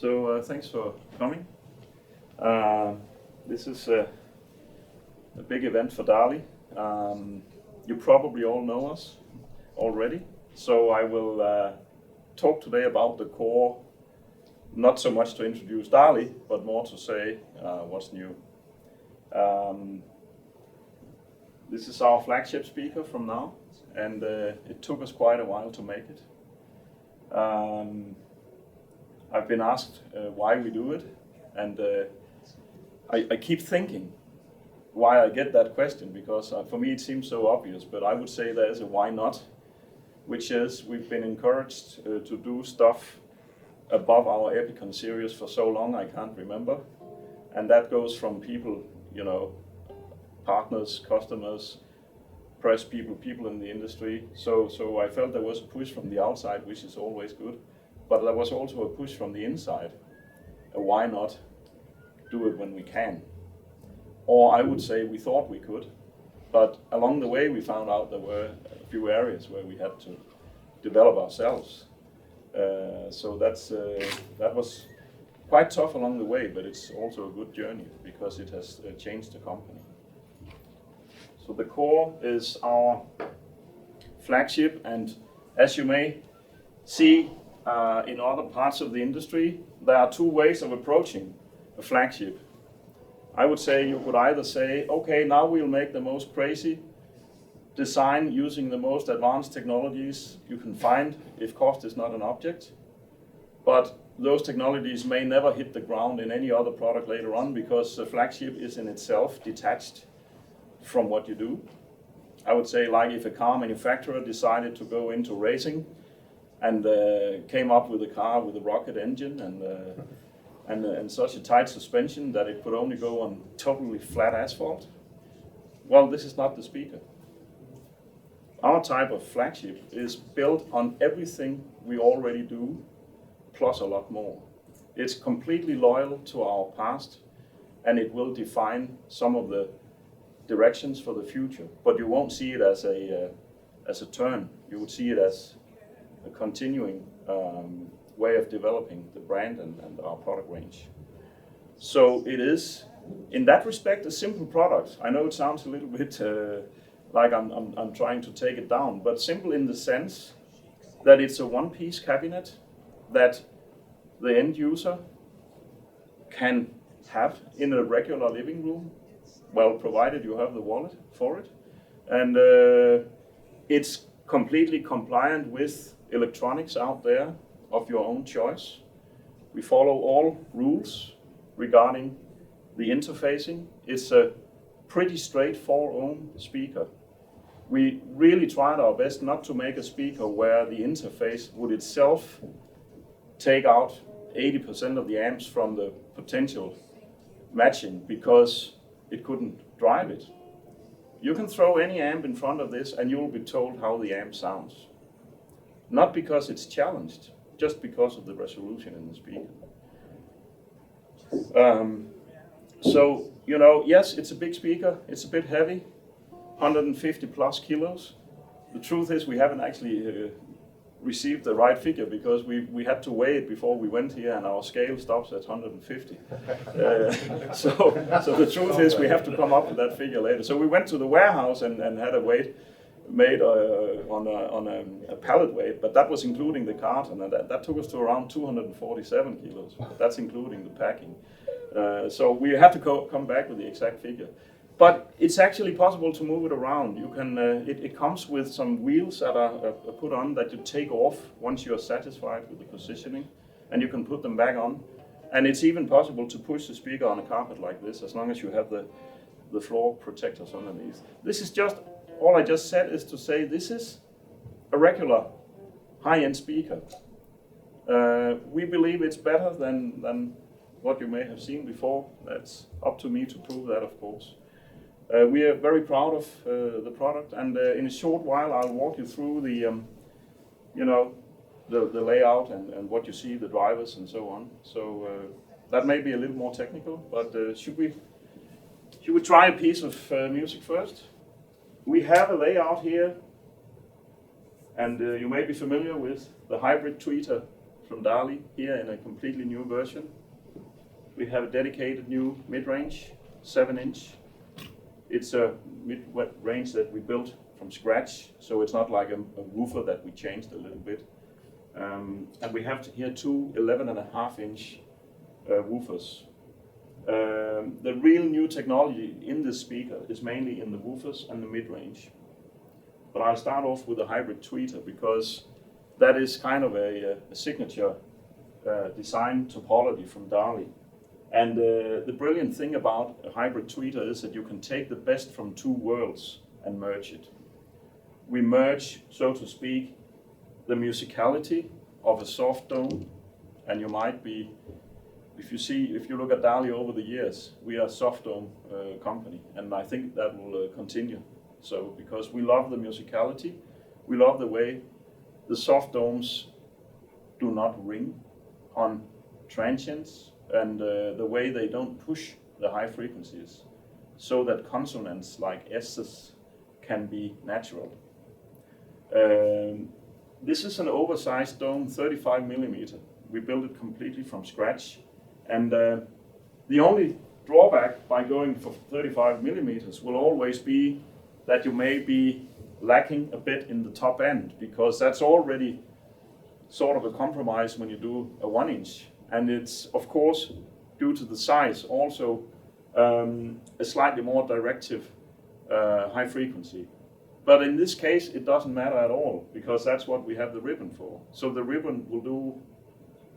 So thanks for coming. This is a big event for DALI. You probably all know us already. So I will talk today about the core, not so much to introduce DALI, but more to say what's new. This is our flagship speaker from now, and it took us quite a while to make it. I've been asked why we do it, and I keep thinking why I get that question, because for me it seems so obvious, but I would say there's a why not, which is we've been encouraged to do stuff above our Epicon series for so long I can't remember, and that goes from people, you know, partners, customers, press people, people in the industry. So I felt there was a push from the outside, which is always good, but there was also a push from the inside. Why not do it when we can? Or I would say we thought we could, but along the way we found out there were a few areas where we had to develop ourselves. So that was quite tough along the way, but it's also a good journey because it has changed the company. So the core is our flagship, and as you may see in other parts of the industry, there are two ways of approaching a flagship. I would say you could either say, okay, now we'll make the most crazy design using the most advanced technologies you can find if cost is not an object, but those technologies may never hit the ground in any other product later on because the flagship is in itself detached from what you do. I would say, like if a car manufacturer decided to go into racing and came up with a car with a rocket engine and such a tight suspension that it could only go on totally flat asphalt, well, this is not the speaker. Our type of flagship is built on everything we already do, plus a lot more. It's completely loyal to our past, and it will define some of the directions for the future, but you won't see it as a turn. You would see it as a continuing way of developing the brand and our product range. So it is, in that respect, a simple product. I know it sounds a little bit like I'm trying to take it down, but simple in the sense that it's a one-piece cabinet that the end user can have in a regular living room, well, provided you have the wallet for it. And it's completely compliant with electronics out there of your own choice. We follow all rules regarding the interfacing. It's a pretty straightforward speaker. We really tried our best not to make a speaker where the interface would itself take out 80% of the amps from the potential matching because it couldn't drive it. You can throw any amp in front of this and you'll be told how the amp sounds. Not because it's challenged, just because of the resolution in the speaker. So, you know, yes, it's a big speaker, it's a bit heavy, 150 plus kilos. The truth is we haven't actually received the right figure because we had to weigh it before we went here, and our scale stops at 150. So the truth is we have to come up with that figure later. So we went to the warehouse and had a weight made on a pallet weight, but that was including the carton, and that took us to around 247 kilos. That's including the packing. So we have to come back with the exact figure. But it's actually possible to move it around. You can. It comes with some wheels that are put on that you take off once you're satisfied with the positioning, and you can put them back on. And it's even possible to push the speaker on a carpet like this, as long as you have the floor protectors underneath. This is just, all I just said is to say this is a regular high-end speaker. We believe it's better than what you may have seen before. That's up to me to prove that, of course. We are very proud of the product, and in a short while I'll walk you through the, the layout and what you see, the drivers and so on. So that may be a little more technical, but should we try a piece of music first? We have a layout here, and you may be familiar with the hybrid tweeter from DALI here in a completely new version. We have a dedicated new mid-range, 7-inch. It's a mid-range that we built from scratch, so it's not like a woofer that we changed a little bit. And we have here two 11.5-inch woofers. The real new technology in this speaker is mainly in the woofers and the mid-range. But I'll start off with a hybrid tweeter because that is kind of a signature design topology from DALI. And the brilliant thing about a hybrid tweeter is that you can take the best from two worlds and merge it. We merge, so to speak, the musicality of a soft dome, and you might be, if you look at DALI over the years, we are a soft dome company, and I think that will continue. So, because we love the musicality, we love the way the soft domes do not ring on transients, and the way they don't push the high frequencies, so that consonants like S's can be natural. This is an oversized dome, 35 millimeter. We built it completely from scratch, and the only drawback by going for 35 millimeters will always be that you may be lacking a bit in the top end, because that's already sort of a compromise when you do a 1-inch. And it's, of course, due to the size, also a slightly more directive high frequency. But in this case, it doesn't matter at all, because that's what we have the ribbon for. So the ribbon will do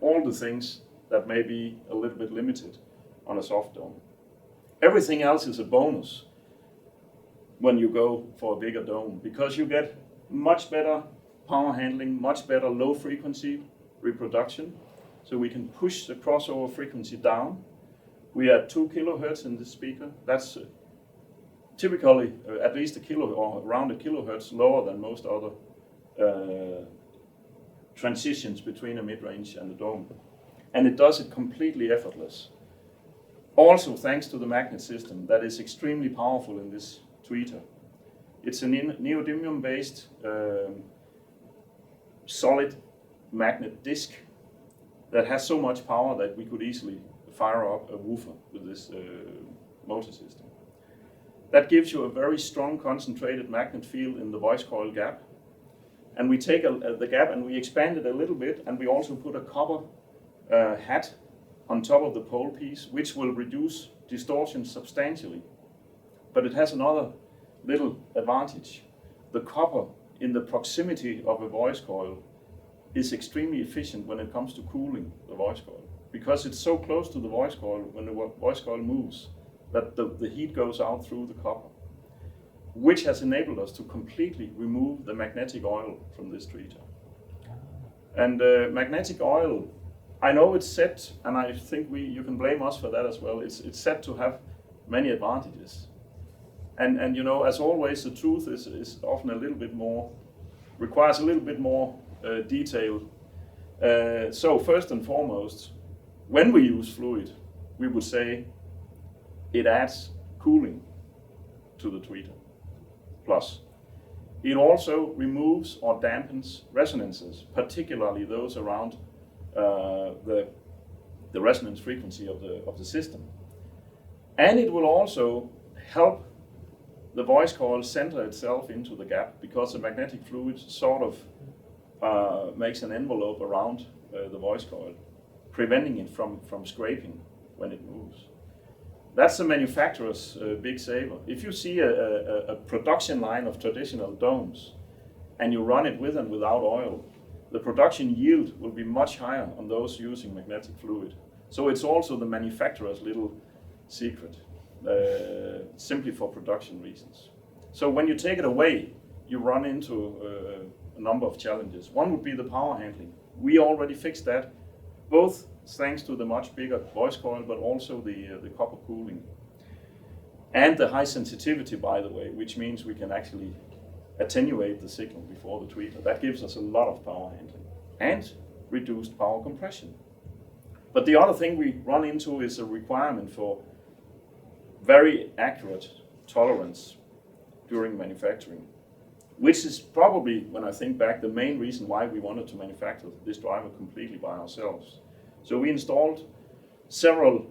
all the things that may be a little bit limited on a soft dome. Everything else is a bonus when you go for a bigger dome, because you get much better power handling, much better low frequency reproduction. So we can push the crossover frequency down. We are 2 kilohertz in this speaker. That's typically at least a kilo or around a kilohertz lower than most other transitions between a mid-range and a dome. And it does it completely effortless. Also thanks to the magnet system that is extremely powerful in this tweeter. It's a neodymium-based solid magnet disc that has so much power that we could easily fire up a woofer with this motor system. That gives you a very strong concentrated magnet field in the voice coil gap. And we take the gap and we expand it a little bit, and we also put a copper hat on top of the pole piece, which will reduce distortion substantially. But it has another little advantage. The copper in the proximity of a voice coil is extremely efficient when it comes to cooling the voice coil, because it's so close to the voice coil when the voice coil moves that the heat goes out through the copper, which has enabled us to completely remove the magnetic oil from this tweeter. And magnetic oil, I know it's set, and I think you can blame us for that as well. It's set to have many advantages. And you know, as always, the truth is often a little bit more, requires a little bit more detail. So first and foremost, when we use fluid, we would say it adds cooling to the tweeter. Plus, it also removes or dampens resonances, particularly those around the resonance frequency of the system. And it will also help the voice coil center itself into the gap, because the magnetic fluid sort of makes an envelope around the voice coil, preventing it from scraping when it moves. That's the manufacturer's big saver. If you see a production line of traditional domes and you run it with and without oil, the production yield will be much higher on those using magnetic fluid. So it's also the manufacturer's little secret, simply for production reasons. So when you take it away, you run into a number of challenges. One would be the power handling. We already fixed that, both thanks to the much bigger voice coil, but also the copper cooling. And the high sensitivity, by the way, which means we can actually attenuate the signal before the tweeter. That gives us a lot of power handling and reduced power compression. But the other thing we run into is a requirement for very accurate tolerance during manufacturing. which is probably, when I think back, the main reason why we wanted to manufacture this driver completely by ourselves. So we installed several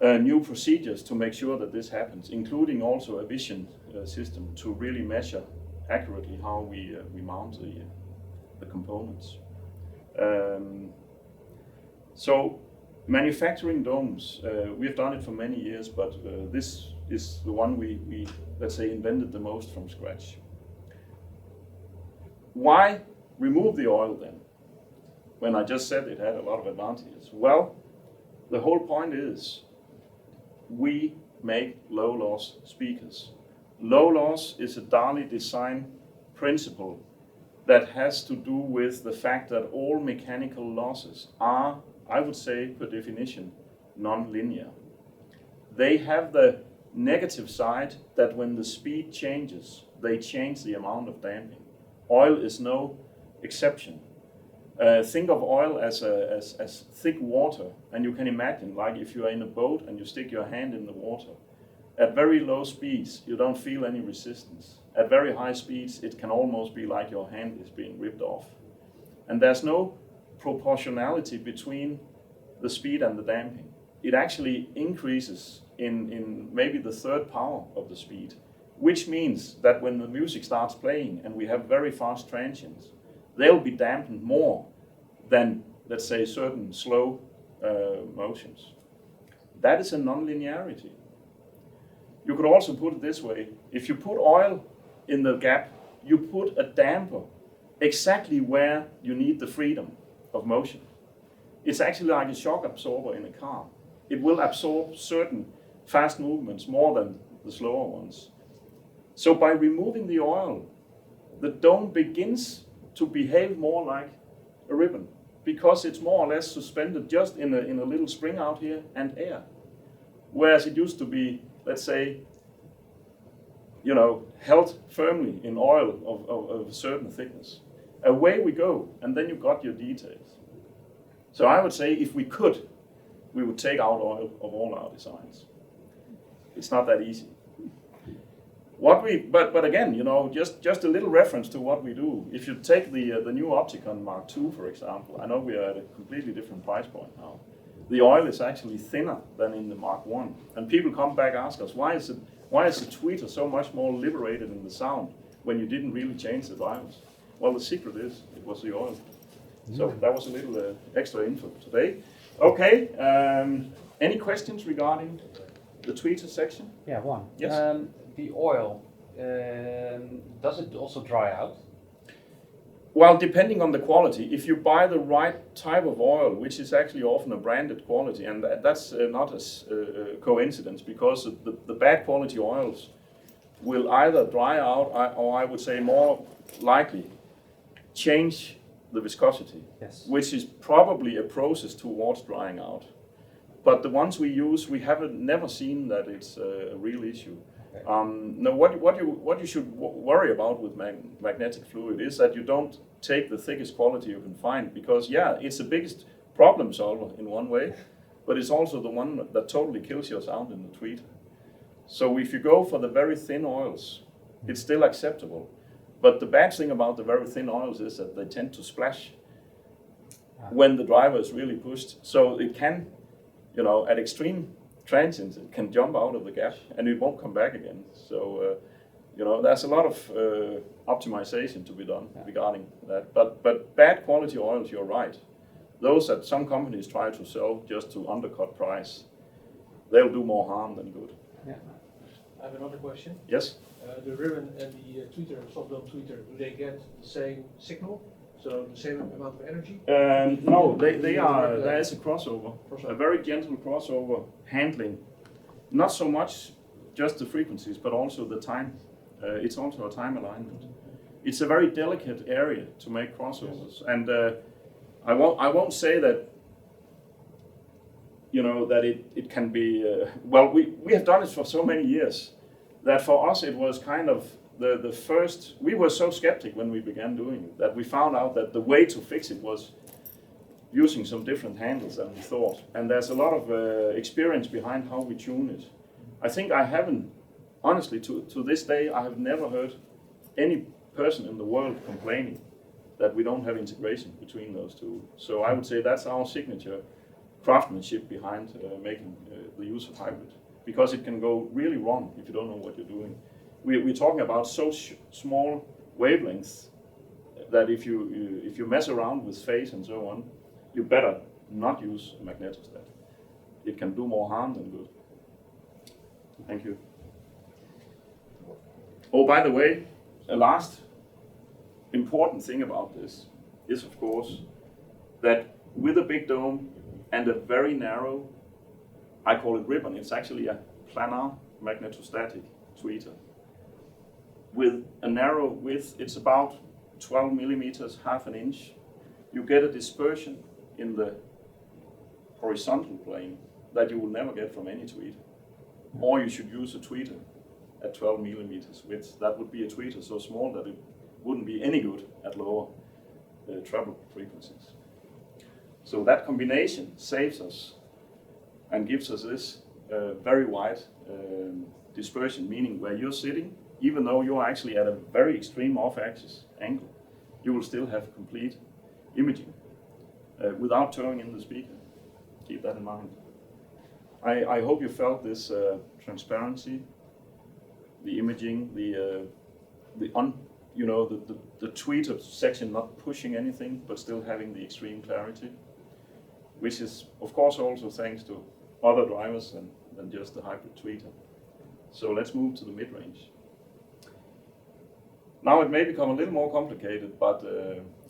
new procedures to make sure that this happens, including also a vision system to really measure accurately how we mount the components. So manufacturing domes, we have done it for many years, but this is the one we, let's say, invented the most from scratch. Why remove the oil then, when I just said it had a lot of advantages? Well, the whole point is we make low loss speakers. Low loss is a DALI design principle that has to do with the fact that all mechanical losses are, I would say, per definition, non-linear. They have the negative side that when the speed changes, they change the amount of damping. Oil is no exception. Think of oil as thick water, and you can imagine, like if you are in a boat and you stick your hand in the water, at very low speeds, you don't feel any resistance. At very high speeds, it can almost be like your hand is being ripped off. And there's no proportionality between the speed and the damping. It actually increases in maybe the third power of the speed, which means that when the music starts playing and we have very fast transients, they'll be dampened more than, let's say, certain slow motions. That is a non-linearity. You could also put it this way: if you put oil in the gap, you put a damper exactly where you need the freedom of motion. It's actually like a shock absorber in a car. It will absorb certain fast movements more than the slower ones. So by removing the oil, the dome begins to behave more like a ribbon, because it's more or less suspended just in a little spring out here and air. Whereas it used to be, let's say, held firmly in oil of a certain thickness. Away we go, and then you got your details. So I would say if we could, we would take out oil of all our designs. It's not that easy. But again, just a little reference to what we do. If you take the new Opticon Mark II, for example, I know we are at a completely different price point now. The oil is actually thinner than in the Mark I, and people come back and ask us, why is the tweeter so much more liberated in the sound when you didn't really change the drivers? Well, the secret is it was the oil. So that was a little extra info today. Okay, any questions regarding the tweeter section? Yeah, one. Yes. The oil, does it also dry out? Well, depending on the quality, if you buy the right type of oil, which is actually often a branded quality, and that's not a coincidence, because the bad quality oils will either dry out, or I would say more likely change the viscosity, yes, which is probably a process towards drying out. But the ones we use, we haven't never seen that it's a real issue. Okay. No, what you should worry about with magnetic fluid is that you don't take the thickest quality you can find, because it's the biggest problem solver in one way, but it's also the one that totally kills your sound in the tweeter. So if you go for the very thin oils, it's still acceptable. But the bad thing about the very thin oils is that they tend to splash when the driver is really pushed. So it can, at extreme transients, it can jump out of the gap and it won't come back again. So, there's a lot of optimization to be done regarding that. But bad quality oils, you're right. Those that some companies try to sell just to undercut price, they'll do more harm than good. Yeah. I have another question. Yes? The ribbon and the tweeter, soft dome tweeter, do they get the same signal? So the same amount of energy? No, there is a crossover, a very gentle crossover handling. Not so much just the frequencies, but also the time. It's also a time alignment. It's a very delicate area to make crossovers, and I won't say that that it can be. Well, we have done it for so many years that for us it was kind of the first. We were so skeptic when we began doing it that we found out that the way to fix it was using some different handles than we thought. And there's a lot of experience behind how we tune it. I think I haven't, honestly, to this day, I have never heard any person in the world complaining that we don't have integration between those two. So I would say that's our signature craftsmanship behind making the use of hybrid, because it can go really wrong if you don't know what you're doing. We're talking about so small wavelengths that if you mess around with phase and so on, you better not use a magnetostat. It can do more harm than good. Thank you. Oh, by the way, a last important thing about this is, of course, that with a big dome and a very narrow, I call it ribbon, it's actually a planar magnetostatic tweeter. With a narrow width, it's about 12 millimeters, half an inch. You get a dispersion in the horizontal plane that you will never get from any tweeter. Or you should use a tweeter at 12 millimeters width. That would be a tweeter so small that it wouldn't be any good at lower treble frequencies. So that combination saves us and gives us this very wide dispersion, meaning where you're sitting, even though you're actually at a very extreme off-axis angle, you will still have complete imaging without turning in the speaker. Keep that in mind. I hope you felt this transparency, the imaging, the tweeter section not pushing anything, but still having the extreme clarity, which is, of course, also thanks to other drivers than just the hybrid tweeter. So let's move to the mid-range. Now it may become a little more complicated, but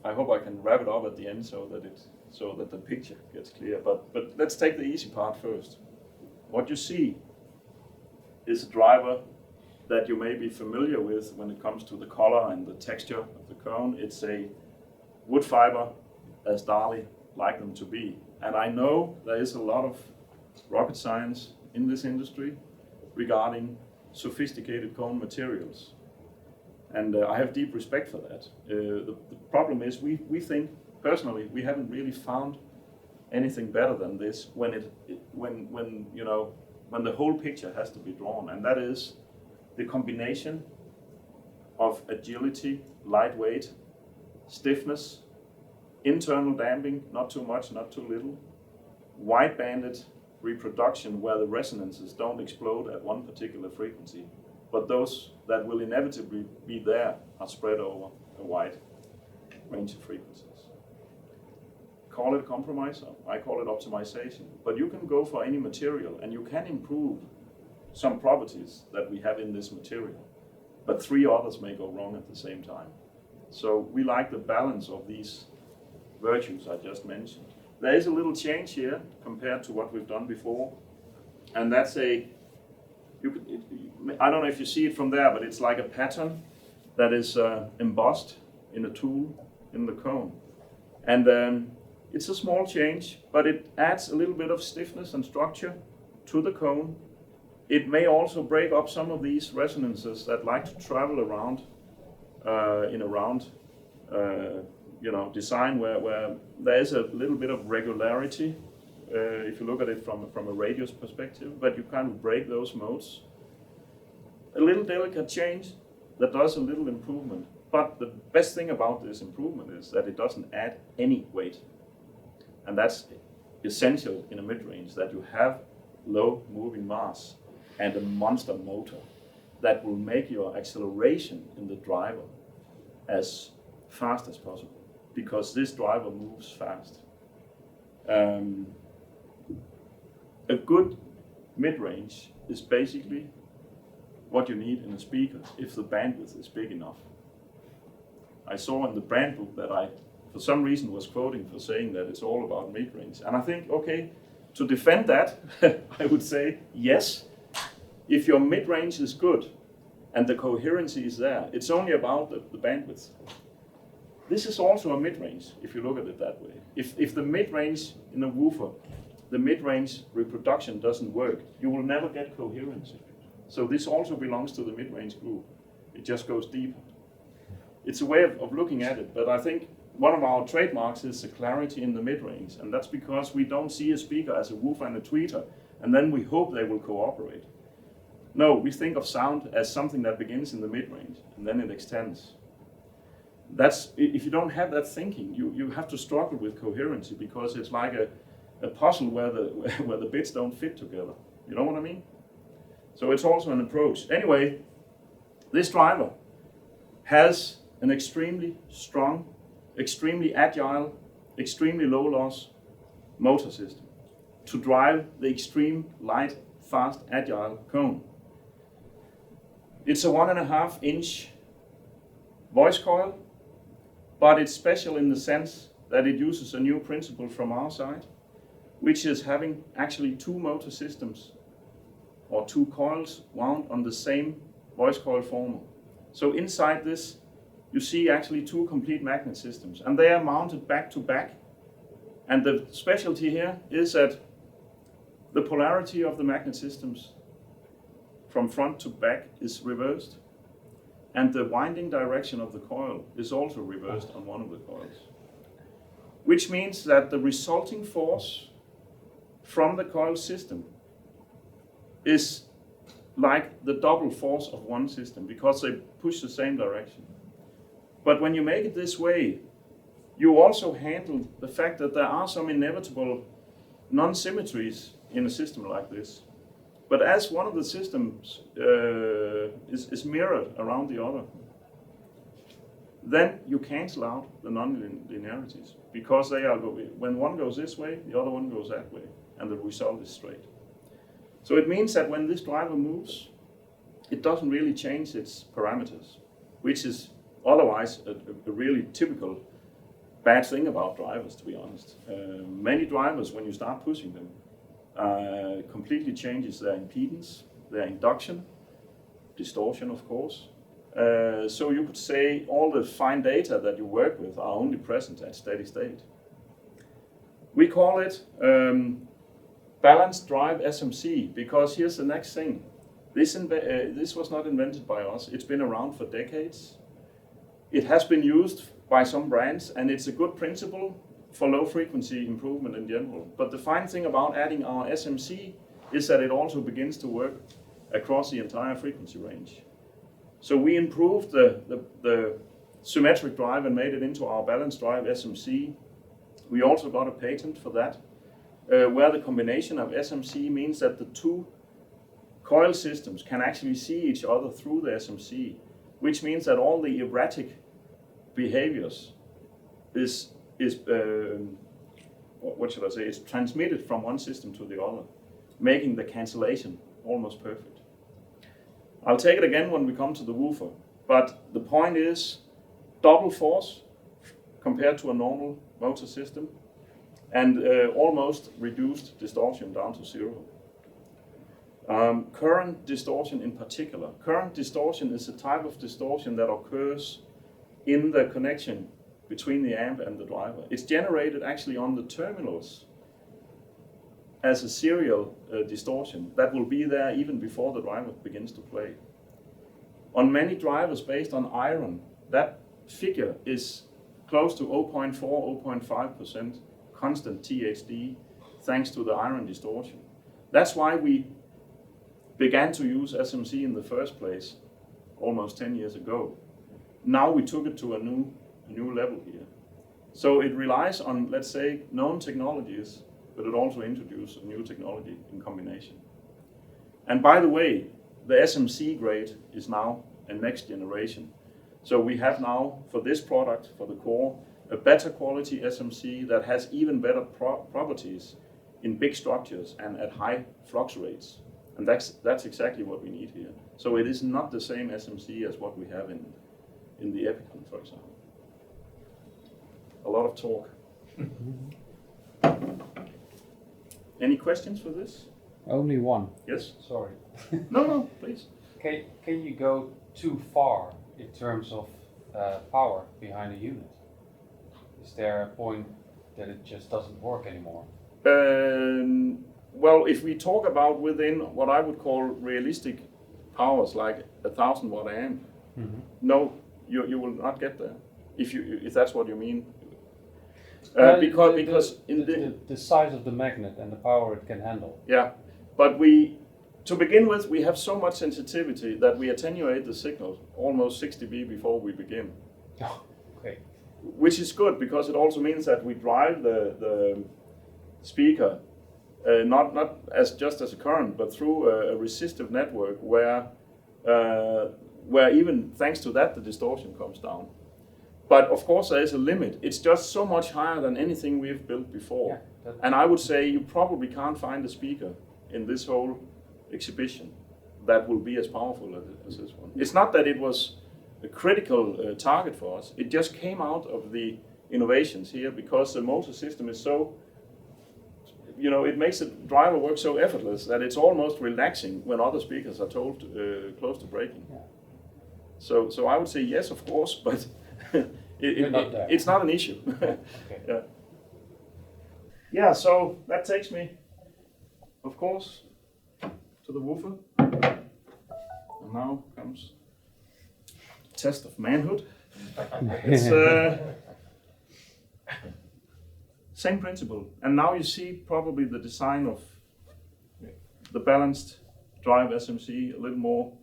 I hope I can wrap it up at the end so that the picture gets clear. But let's take the easy part first. What you see is a driver that you may be familiar with when it comes to the color and the texture of the cone. It's a wood fiber, as DALI like them to be. And I know there is a lot of rocket science in this industry regarding sophisticated cone materials. And I have deep respect for that. The problem is we think, personally, we haven't really found anything better than this when the whole picture has to be drawn, and that is the combination of agility, lightweight, stiffness, internal damping, not too much, not too little, wide-banded reproduction where the resonances don't explode at one particular frequency, but those that will inevitably be there are spread over a wide range of frequencies. Call it compromise, I call it optimization, but you can go for any material and you can improve some properties that we have in this material, but three others may go wrong at the same time. So we like the balance of these virtues I just mentioned. There is a little change here compared to what we've done before, and that's I don't know if you see it from there, but it's like a pattern that is embossed in a tool in the cone. And it's a small change, but it adds a little bit of stiffness and structure to the cone. It may also break up some of these resonances that like to travel around in a round design where there is a little bit of regularity if you look at it from a radius perspective, but you kind of break those modes. A little delicate change that does a little improvement, but the best thing about this improvement is that it doesn't add any weight. And that's essential in a mid-range, that you have low moving mass and a monster motor that will make your acceleration in the driver as fast as possible, because this driver moves fast. A good mid-range is basically what you need in a speaker if the bandwidth is big enough. I saw in the brand book that I, for some reason, was quoting for saying that it's all about mid-range. And I think, okay, to defend that, I would say, yes, if your mid-range is good and the coherency is there, it's only about the bandwidth. This is also a mid-range, if you look at it that way. If the mid-range in a woofer, the mid-range reproduction doesn't work, you will never get coherency. So this also belongs to the mid-range group. It just goes deeper. It's a way of looking at it, but I think one of our trademarks is the clarity in the mid-range, and that's because we don't see a speaker as a woofer and a tweeter, and then we hope they will cooperate. No, we think of sound as something that begins in the mid-range and then it extends. That's, if you don't have that thinking, you have to struggle with coherency, because it's like a puzzle where the bits don't fit together. You know what I mean? So it's also an approach. Anyway, this driver has an extremely strong, extremely agile, extremely low loss motor system to drive the extreme light, fast, agile cone. It's a 1.5 inch voice coil, but it's special in the sense that it uses a new principle from our side, which is having actually 2 motor systems or 2 coils wound on the same voice coil former. So inside this, you see actually 2 complete magnet systems, and they are mounted back to back. And the specialty here is that the polarity of the magnet systems from front to back is reversed, and the winding direction of the coil is also reversed on one of the coils. Which means that the resulting force from the coil system is like the double force of one system, because they push the same direction. But when you make it this way, you also handle the fact that there are some inevitable non-symmetries in a system like this. But as one of the systems is mirrored around the other, then you cancel out the non-linearities, because they are when one goes this way, the other one goes that way, and the result is straight. So it means that when this driver moves, it doesn't really change its parameters, which is otherwise a really typical bad thing about drivers, to be honest. Many drivers, when you start pushing them, completely changes their impedance, their induction, distortion, of course. So you could say all the fine data that you work with are only present at steady state. We call it balanced drive SMC, because here's the next thing. This was not invented by us. It's been around for decades. It has been used by some brands, and it's a good principle for low frequency improvement in general. But the fine thing about adding our SMC is that it also begins to work across the entire frequency range. So we improved the symmetric drive and made it into our balanced drive SMC. We also got a patent for that, where the combination of SMC means that the 2 coil systems can actually see each other through the SMC, which means that all the erratic behaviors is what should I say, it's transmitted from one system to the other, making the cancellation almost perfect. I'll take it again when we come to the woofer, but the point is double force compared to a normal motor system, and almost reduced distortion down to 0. Current distortion in particular. Current distortion is a type of distortion that occurs in the connection between the amp and the driver. It's generated actually on the terminals as a serial distortion that will be there even before the driver begins to play. On many drivers based on iron, that figure is close to 0.4, 0.5% constant THD thanks to the iron distortion. That's why we began to use SMC in the first place almost 10 years ago. Now we took it to a new level here. So it relies on, let's say, known technologies, but it also introduces new technology in combination. And by the way, the SMC grade is now a next generation. So we have now, for this product, for the core, a better quality SMC that has even better properties in big structures and at high flux rates. And that's exactly what we need here. So it is not the same SMC as what we have in the Epicon, for example. A lot of talk. Any questions for this? Only one. Yes? Sorry. No, please. Can you go too far in terms of power behind a unit? Is there a point that it just doesn't work anymore? Well, if we talk about within what I would call realistic powers, like 1,000 watt amp, no, you will not get there. If that's what you mean. Because in the size of the magnet and the power it can handle. Yeah, but To begin with, we have so much sensitivity that we attenuate the signal almost 60 dB before we begin. Okay. Which is good because it also means that we drive the speaker not as just as a current, but through a resistive network where even thanks to that the distortion comes down. But of course there is a limit. It's just so much higher than anything we've built before. Yeah, and I would say you probably can't find a speaker in this whole exhibition that will be as powerful as this one. It's not that it was a critical target for us. It just came out of the innovations here because the motor system is so, it makes the driver work so effortless that it's almost relaxing when other speakers are told close to breaking. Yeah. So I would say yes, of course, but it's not an issue. Okay. Yeah. Yeah, so that takes me, of course, to the woofer. And now comes test of manhood. It's same principle. And now you see probably the design of the balanced Drive SMC a little more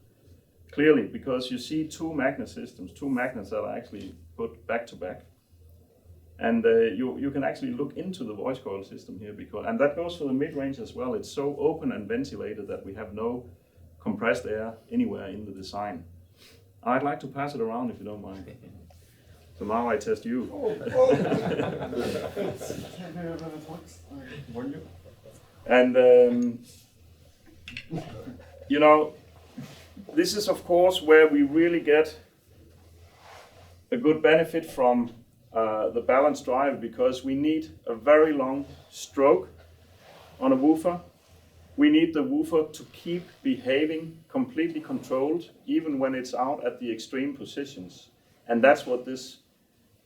clearly, because you see two magnet systems, two magnets that are actually put back to back. And you can actually look into the voice coil system here, and that goes for the mid-range as well. It's so open and ventilated that we have no compressed air anywhere in the design. I'd like to pass it around if you don't mind. So now I test you. And this is of course where we really get a good benefit from the balanced drive, because we need a very long stroke on a woofer. We need the woofer to keep behaving completely controlled even when it's out at the extreme positions. And that's what this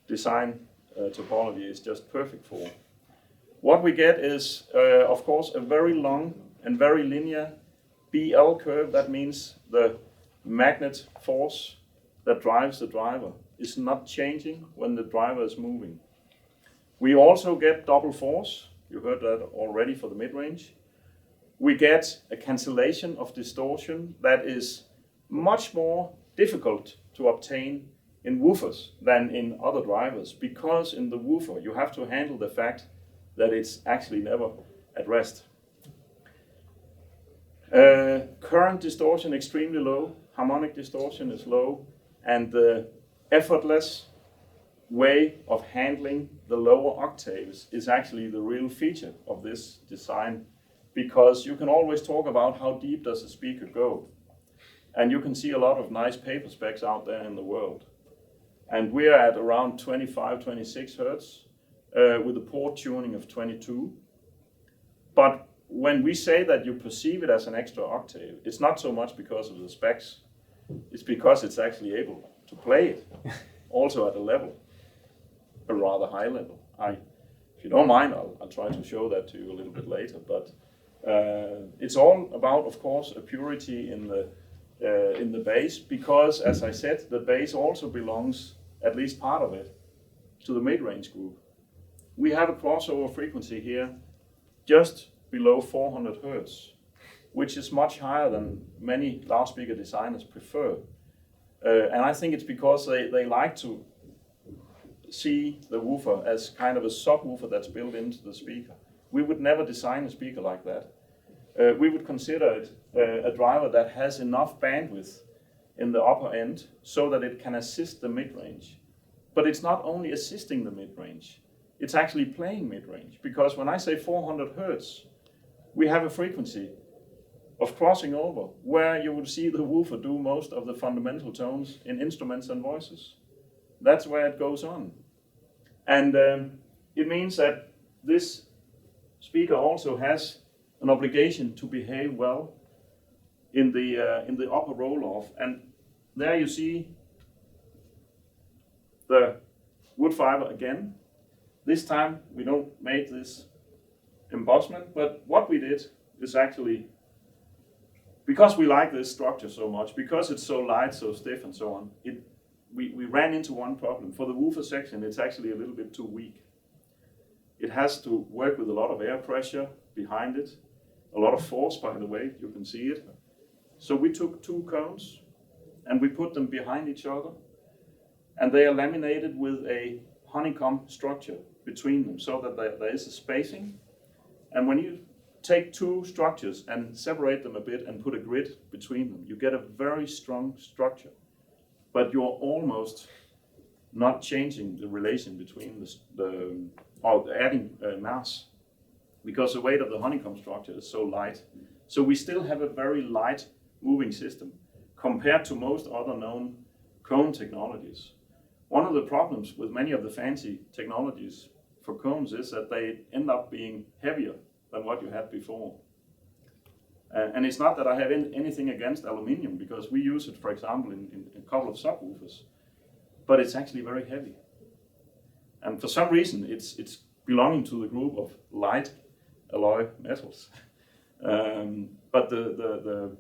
design topology is just perfect for. What we get is, of course, a very long and very linear BL curve. That means the magnet force that drives the driver is not changing when the driver is moving. We also get double force. You heard that already for the mid-range. We get a cancellation of distortion that is much more difficult to obtain in woofers than in other drivers, because in the woofer you have to handle the fact that it's actually never at rest. Current distortion extremely low, harmonic distortion is low, and the effortless way of handling the lower octaves is actually the real feature of this design, because you can always talk about how deep does the speaker go. And you can see a lot of nice paper specs out there in the world. And we're at around 25, 26 hertz with a port tuning of 22. But when we say that you perceive it as an extra octave, it's not so much because of the specs, it's because it's actually able to play it, also at a rather high level. If you don't mind, I'll try to show that to you a little bit later. But it's all about, of course, a purity in the bass, because, as I said, the bass also belongs, at least part of it, to the mid-range group. We have a crossover frequency here just below 400 hertz, which is much higher than many loudspeaker designers prefer. And I think it's because they like to see the woofer as kind of a subwoofer that's built into the speaker. We would never design a speaker like that. We would consider it a driver that has enough bandwidth in the upper end so that it can assist the mid-range. But it's not only assisting the mid-range, it's actually playing mid-range. Because when I say 400 hertz, we have a frequency of crossing over where you will see the woofer do most of the fundamental tones in instruments and voices. That's where it goes on. And it means that this speaker also has an obligation to behave well in the upper roll-off. And there you see the wood fiber again. This time we don't make this embossment, but what we did is actually, because we like this structure so much, because it's so light, so stiff and so on, we ran into one problem. For the woofer section, it's actually a little bit too weak. It has to work with a lot of air pressure behind it. A lot of force, by the way, you can see it. So we took 2 cones and we put them behind each other, and they are laminated with a honeycomb structure between them so that there is a spacing. And when you take 2 structures and separate them a bit and put a grid between them, you get a very strong structure, but you're almost not changing the relation between or adding mass, because the weight of the honeycomb structure is so light. So we still have a very light moving system compared to most other known cone technologies. One of the problems with many of the fancy technologies for cones is that they end up being heavier than what you had before. And it's not that I have anything against aluminium, because we use it, for example, in a couple of subwoofers, but it's actually very heavy. And for some reason, it's belonging to the group of light alloy metals. But the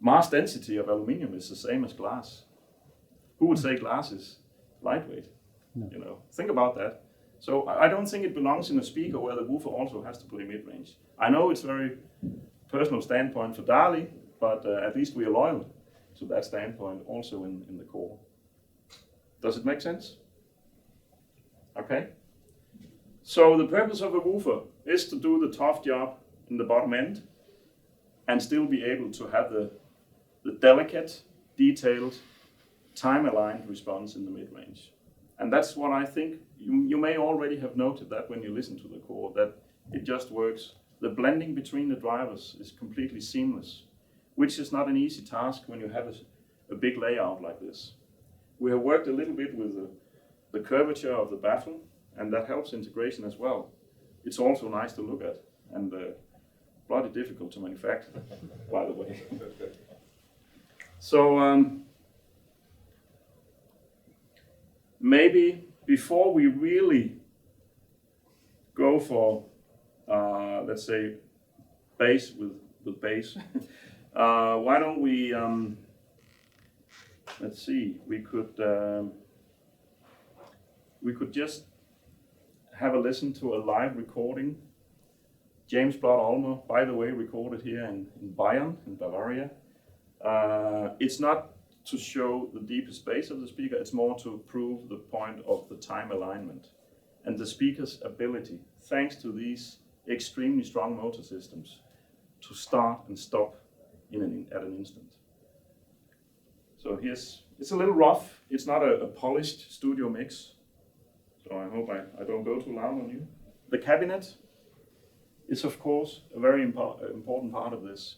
mass density of aluminium is the same as glass. Who would say glass is lightweight? No. You know, think about that. So I don't think it belongs in a speaker where the woofer also has to play mid-range. I know it's very personal standpoint for DALI, but at least we are loyal to that standpoint also in the core. Does it make sense? Okay. So the purpose of a woofer is to do the tough job in the bottom end and still be able to have the delicate, detailed, time-aligned response in the mid-range. And that's what I think, you may already have noted that when you listen to the core, that it just works. The blending between the drivers is completely seamless, which is not an easy task when you have a big layout like this. We have worked a little bit with the curvature of the baffle, and that helps integration as well. It's also nice to look at, and bloody difficult to manufacture, by the way. So maybe before we really go for, let's say, bass with bass, why don't we, let's see, we could just have a listen to a live recording. James Blood Ulmer, by the way, recorded here in Bayern, in Bavaria. It's not to show the deepest bass of the speaker, it's more to prove the point of the time alignment and the speaker's ability, thanks to these extremely strong motor systems, to start and stop at an instant. So it's a little rough, it's not a polished studio mix, so I hope I don't go too loud on you. The cabinet is of course a very important part of this.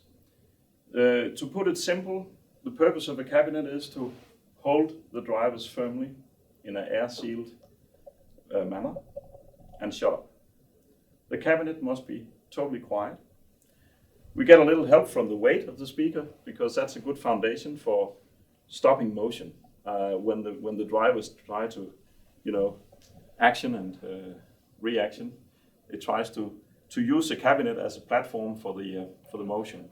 To put it simple, the purpose of a cabinet is to hold the drivers firmly in an air-sealed manner and shut up. The cabinet must be totally quiet. We get a little help from the weight of the speaker, because that's a good foundation for stopping motion when the drivers try to, action and reaction. It tries to use the cabinet as a platform for the motion.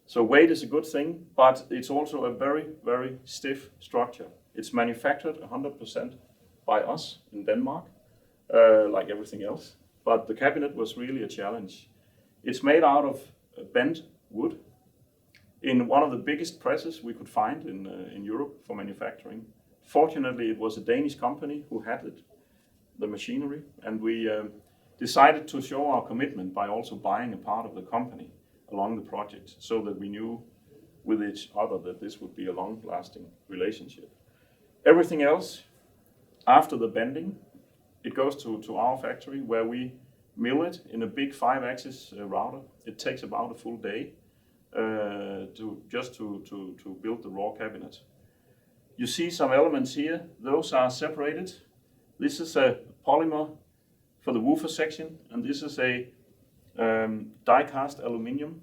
So weight is a good thing, but it's also a very, very stiff structure. It's manufactured 100% by us in Denmark, like everything else. But the cabinet was really a challenge. It's made out of bent wood in one of the biggest presses we could find in Europe for manufacturing. Fortunately, it was a Danish company who had the machinery, and we decided to show our commitment by also buying a part of the company along the project, so that we knew with each other that this would be a long-lasting relationship. Everything else, after the bending, it goes to our factory where we mill it in a big 5-axis router. It takes about a full day to build the raw cabinet. You see some elements here, those are separated. This is a polymer for the woofer section, and this is a die-cast aluminium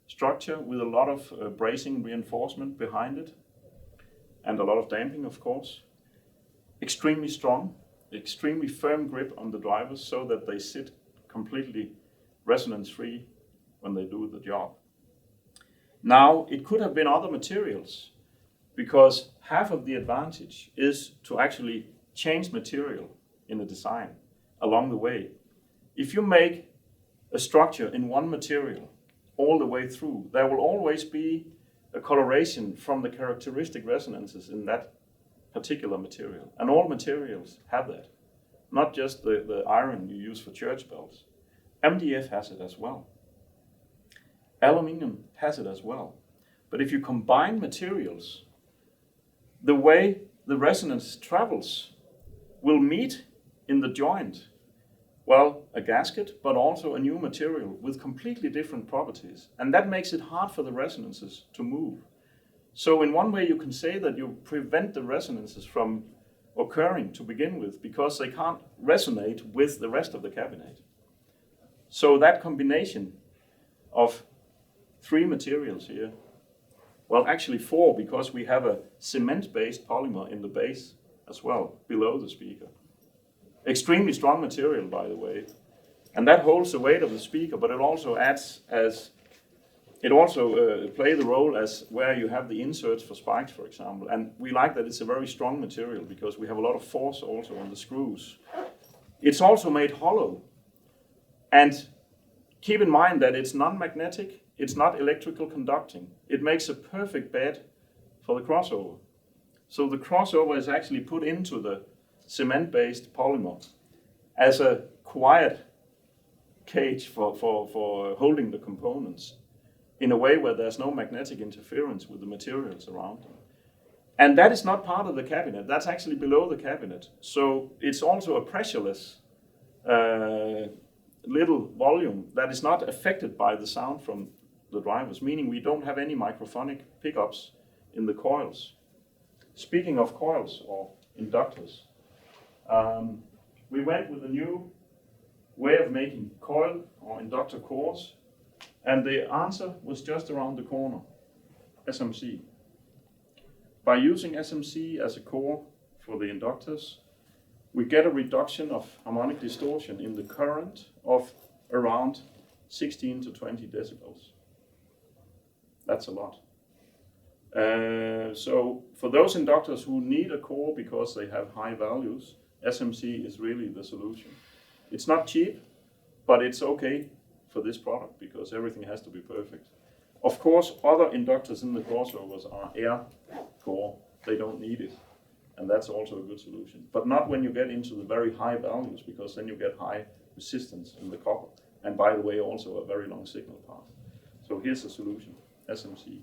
structure with a lot of bracing reinforcement behind it, and a lot of damping, of course. Extremely strong, extremely firm grip on the drivers so that they sit completely resonance-free when they do the job. Now, it could have been other materials, because half of the advantage is to actually change material in the design along the way. If you make a structure in one material all the way through. There will always be a coloration from the characteristic resonances in that particular material. And all materials have that. Not just the iron you use for church bells. MDF has it as well. Aluminium has it as well. But if you combine materials, the way the resonance travels will meet in the joint. Well, a gasket, but also a new material with completely different properties. And that makes it hard for the resonances to move. So in one way you can say that you prevent the resonances from occurring to begin with because they can't resonate with the rest of the cabinet. So that combination of 3 materials here, well actually 4 because we have a cement-based polymer in the base as well, below the speaker. Extremely strong material, by the way. And that holds the weight of the speaker, but it also adds as, it also plays the role as where you have the inserts for spikes, for example. And we like that it's a very strong material because we have a lot of force also on the screws. It's also made hollow. And keep in mind that it's non-magnetic, it's not electrical conducting. It makes a perfect bed for the crossover. So the crossover is actually put into the cement-based polymer as a quiet cage for holding the components in a way where there's no magnetic interference with the materials around them. And that is not part of the cabinet, that's actually below the cabinet. So it's also a pressureless little volume that is not affected by the sound from the drivers, meaning we don't have any microphonic pickups in the coils. Speaking of coils or inductors, we went with a new way of making coil or inductor cores, and the answer was just around the corner, SMC. By using SMC as a core for the inductors, we get a reduction of harmonic distortion in the current of around 16 to 20 decibels. That's a lot. So for those inductors who need a core because they have high values, SMC is really the solution. It's not cheap, but it's okay for this product because everything has to be perfect. Of course, other inductors in the crossovers are air core. They don't need it. And that's also a good solution. But not when you get into the very high values because then you get high resistance in the copper. And by the way, also a very long signal path. So here's the solution, SMC.